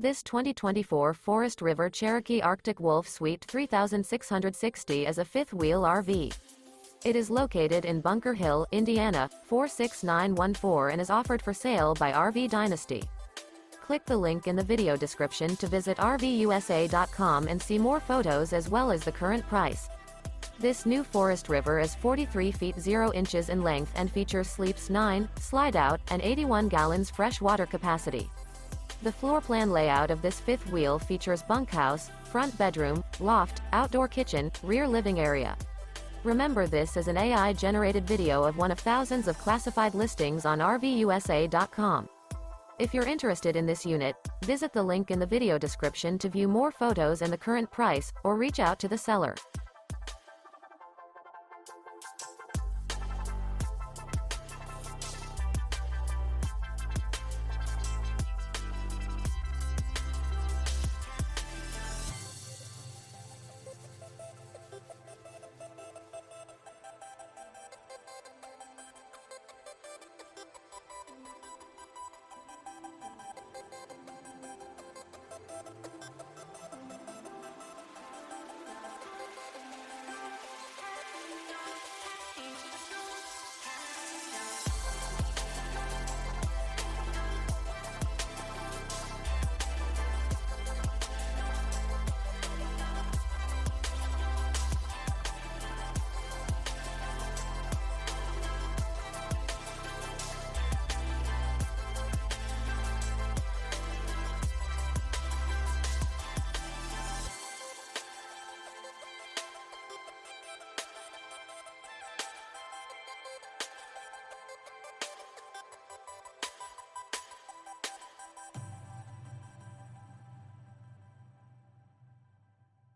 This 2024 Forest River Cherokee Arctic Wolf Suite 3660 is a fifth-wheel RV. It is located in Bunker Hill, Indiana, 46914 and is offered for sale by RV Dynasty. Click the link in the video description to visit RVUSA.com and see more photos as well as the current price. This new Forest River is 43 feet 0 inches in length and features sleeps 9, slide-out, and 81 gallons fresh water capacity. The floor plan layout of this fifth wheel features bunkhouse, front bedroom, loft, outdoor kitchen, rear living area. Remember, this is an AI-generated video of one of thousands of classified listings on RVUSA.com. If you're interested in this unit, visit the link in the video description to view more photos and the current price, or reach out to the seller.